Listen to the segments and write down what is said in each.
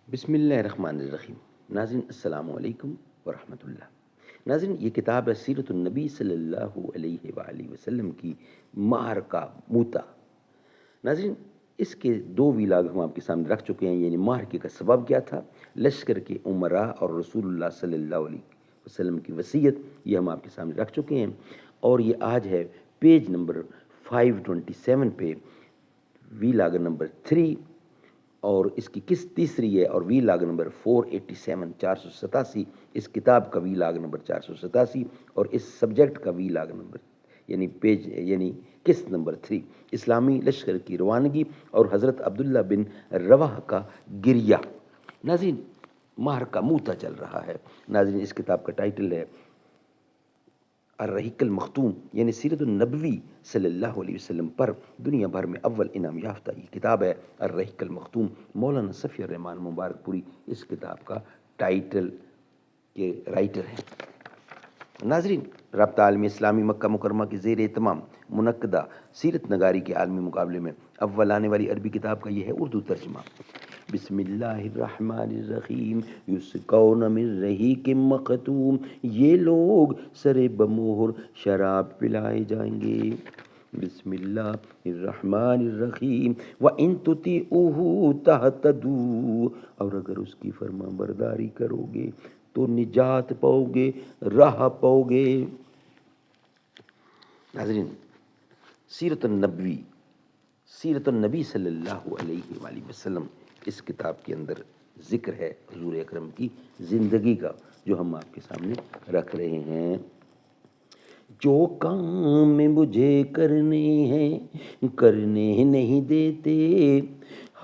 بسم اللہ الرحمن الرحیم۔ ناظرین السلام علیکم ورحمۃ اللہ۔ ناظرین یہ کتاب ہے سیرت النبی صلی اللہ علیہ وآلہ وسلم کی معرکہ موتا۔ ناظرین اس کے دو ویلاگ ہم آپ کے سامنے رکھ چکے ہیں، یعنی معرکے کا سبب کیا تھا، لشکر کے عمراء اور رسول اللہ صلی اللہ علیہ وسلم کی وصیت، یہ ہم آپ کے سامنے رکھ چکے ہیں۔ اور یہ آج ہے پیج نمبر 527 پہ ویلاگ نمبر 3، اور اس کی قسط تیسری ہے، اور وی لاگ نمبر 487 487، اس کتاب کا وی لاگ نمبر 487، اور اس سبجیکٹ کا وی لاگ نمبر یعنی قسط نمبر 3، اسلامی لشکر کی روانگی اور حضرت عبداللہ بن رواحہ کا گریہ۔ ناظرین معرکہ موتا چل رہا ہے۔ ناظرین اس کتاب کا ٹائٹل ہے الرحیق المختوم، یعنی سیرت النبوی صلی اللہ علیہ وسلم پر دنیا بھر میں اول انعام یافتہ یہ کتاب ہے الرحیق المختوم۔ مولانا صفی الرحمان مبارک پوری اس کتاب کا ٹائٹل کے رائٹر ہیں۔ ناظرین رابطہ عالمی اسلامی مکہ مکرمہ کے زیر اہتمام منعقدہ سیرت نگاری کے عالمی مقابلے میں اول آنے والی عربی کتاب کا یہ ہے اردو ترجمہ۔ بسم اللہ الرحمن الرحیم۔ یسقون من رحیق مختوم، یہ لوگ سر بمہر شراب پلائے جائیں گے۔ بسم اللہ الرحمن الرحیم۔ وَإِن تُطِیعُوهُ تَهْتَدُوا، اور اگر اس کی فرما برداری کرو گے تو نجات پاؤ گے، راہ پاؤ گے۔ ناظرین سیرت النبی صلی اللہ علیہ وآلہ وسلم، اس کتاب کے اندر ذکر ہے حضور اکرم کی زندگی کا، جو ہم آپ کے سامنے رکھ رہے ہیں۔ جو کام مجھے کرنے ہیں کرنے نہیں دیتے،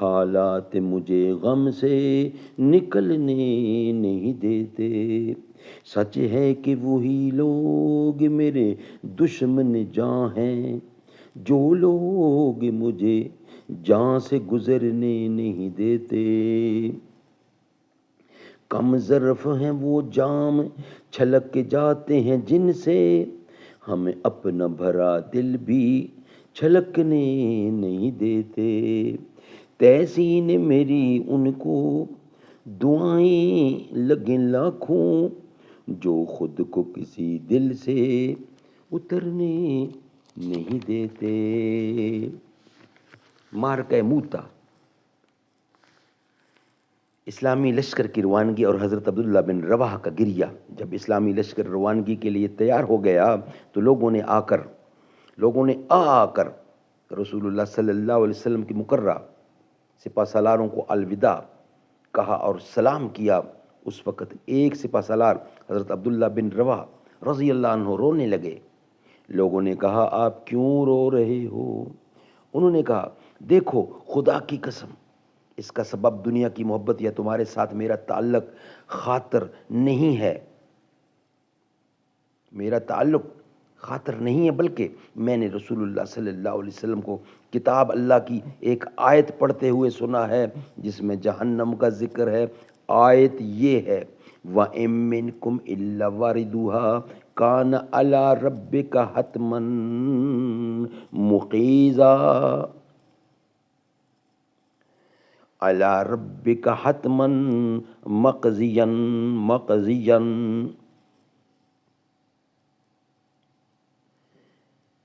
حالات مجھے غم سے نکلنے نہیں دیتے۔ سچ ہے کہ وہی لوگ میرے دشمن جاں ہیں، جو لوگ مجھے جاں سے گزرنے نہیں دیتے۔ کم ظرف ہیں وہ جام چھلک کے جاتے ہیں جن سے، ہمیں اپنا بھرا دل بھی چھلکنے نہیں دیتے۔ تحسین میری ان کو دعائیں لگیں لاکھوں، جو خود کو کسی دل سے اترنے نہیں دیتے۔ معرکہ موتا، اسلامی لشکر کی روانگی اور حضرت عبداللہ بن رواحہ کا گریہ۔ جب اسلامی لشکر روانگی کے لیے تیار ہو گیا تو لوگوں نے آ کر رسول اللہ صلی اللہ علیہ وسلم کی مقررہ سپہ سالاروں کو الوداع کہا اور سلام کیا۔ اس وقت ایک سپہ سالار حضرت عبداللہ بن رواحہ رضی اللہ عنہ رونے لگے۔ لوگوں نے کہا آپ کیوں رو رہے ہو؟ انہوں نے کہا دیکھو خدا کی قسم، اس کا سبب دنیا کی محبت یا تمہارے ساتھ میرا تعلق خاطر نہیں ہے، بلکہ میں نے رسول اللہ صلی اللہ علیہ وسلم کو کتاب اللہ کی ایک آیت پڑھتے ہوئے سنا ہے جس میں جہنم کا ذکر ہے۔ آیت یہ ہے وَإِن مِّنكُمْ إِلَّا وَارِدُهَا كَانَ عَلَىٰ رَبِّكَ حَتْمًا مُقِیزًا، عَلَىٰ رَبِّكَ حَتْمًا مَقْضِیًّا۔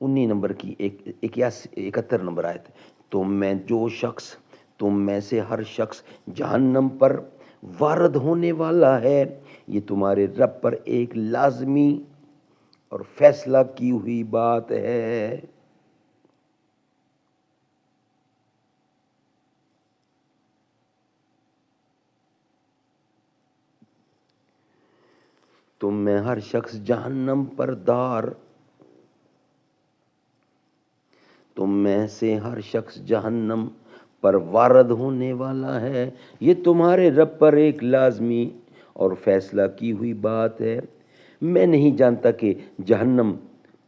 19 نمبر کی 71 نمبر آیت۔ تم میں سے ہر شخص جہنم پر وارد ہونے والا ہے، یہ تمہارے رب پر ایک لازمی اور فیصلہ کی ہوئی بات ہے۔ تم میں ہر شخص جہنم پر وارد ہونے والا ہے، یہ تمہارے رب پر ایک لازمی اور فیصلہ کی ہوئی بات ہے۔ میں نہیں جانتا کہ جہنم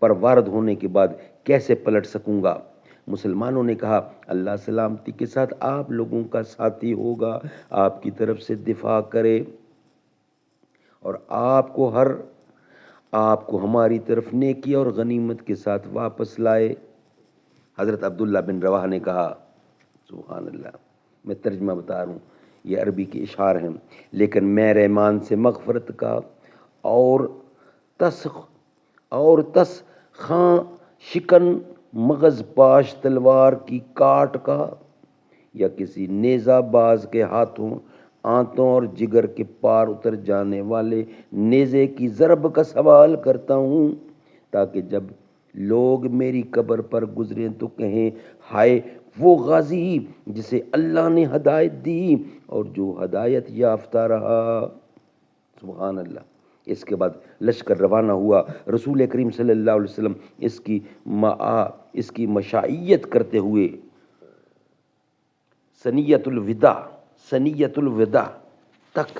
پر وارد ہونے کے بعد کیسے پلٹ سکوں گا۔ مسلمانوں نے کہا اللہ سلامتی کے ساتھ آپ لوگوں کا ساتھی ہوگا، آپ کی طرف سے دفاع کرے اور آپ کو ہماری طرف نیکی اور غنیمت کے ساتھ واپس لائے۔ حضرت عبداللہ بن رواحہ نے کہا سبحان اللہ، میں ترجمہ بتا رہا ہوں، یہ عربی کے اشعار ہیں. لیکن میں رحمان سے مغفرت کا اور تس خاں شکن مغز پاش تلوار کی کاٹ کا یا کسی نیزہ باز کے ہاتھوں آنتوں اور جگر کے پار اتر جانے والے نیزے کی ضرب کا سوال کرتا ہوں، تاکہ جب لوگ میری قبر پر گزریں تو کہیں ہائے وہ غازی جسے اللہ نے ہدایت دی اور جو ہدایت یافتہ رہا. سبحان اللہ. اس کے بعد لشکر روانہ ہوا. رسول کریم صلی اللہ علیہ وسلم اس کی مشائیت کرتے ہوئے سنیت الوداع تک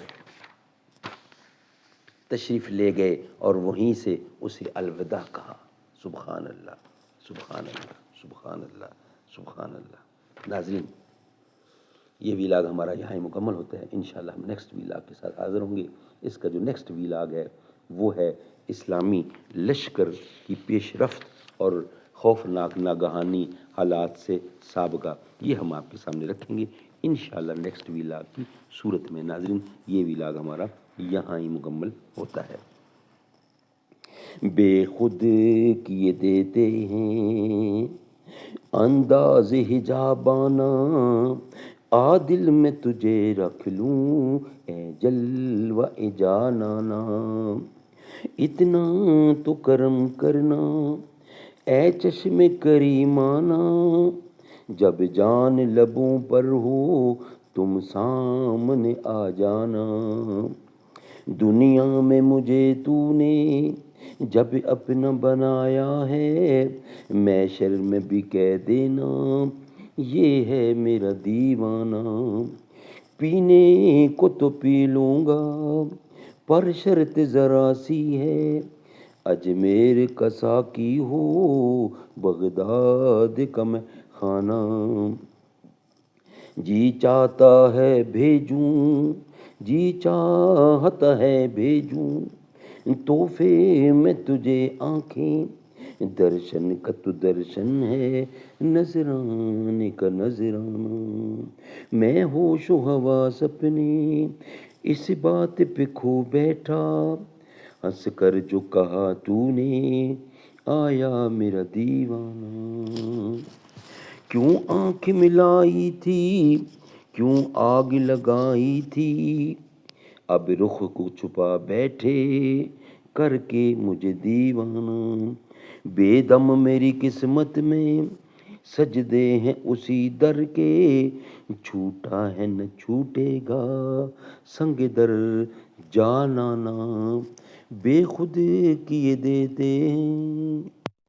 تشریف لے گئے اور وہیں سے اسے الوداع کہا. سبحان اللہ سبحان اللہ سبحان اللہ سبحان اللہ. ناظرین، یہ ویلاگ ہمارا یہاں ہی مکمل ہوتا ہے. انشاءاللہ ہم نیکسٹ ویلاگ کے ساتھ حاضر ہوں گے. اس کا جو نیکسٹ ویلاگ ہے وہ ہے اسلامی لشکر کی پیش رفت اور خوفناک ناگہانی حالات سے سابقہ. یہ ہم آپ کے سامنے رکھیں گے انشاءاللہ نیکسٹ ویلاگ کی صورت میں. ناظرین، یہ ویلاگ ہمارا یہاں ہی مکمل ہوتا ہے. بے خود کیے دیتے ہیں انداز حجابانہ، دل میں تجھے رکھ لوں اے جلوہ جانانا. اتنا تو کرم کرنا اے چشم کریمانہ، جب جان لبوں پر ہو تم سامنے آ جانا. دنیا میں مجھے تو نے جب اپنا بنایا ہے، محشر میں بھی کہہ دینا یہ ہے میرا دیوانہ. پینے کو تو پی لوں گا پر شرط ذرا سی ہے، اجمیر کا ساقی ہو بغداد کا میں خانہ. جی چاہتا ہے بھیجوں، جی چاہتا ہے بھیجوں تحفے میں تجھے آنکھیں. درشن کا تو درشن ہے، نذرانے کا نذرانہ. میں ہوش و حواس اپنے اس بات پہ کھو بیٹھا، ہنس کر جو کہا تو نے آیا میرا دیوانہ. کیوں آنکھ ملائی تھی، کیوں آگ لگائی تھی، اب رخ کو چھپا بیٹھے کر کے مجھے دیوانہ. بے دم میری قسمت میں سجدے ہیں اسی در کے، چھوٹا ہے نہ چھوٹے گا سنگ در جانانا. بے خود کیے دیتے ہیں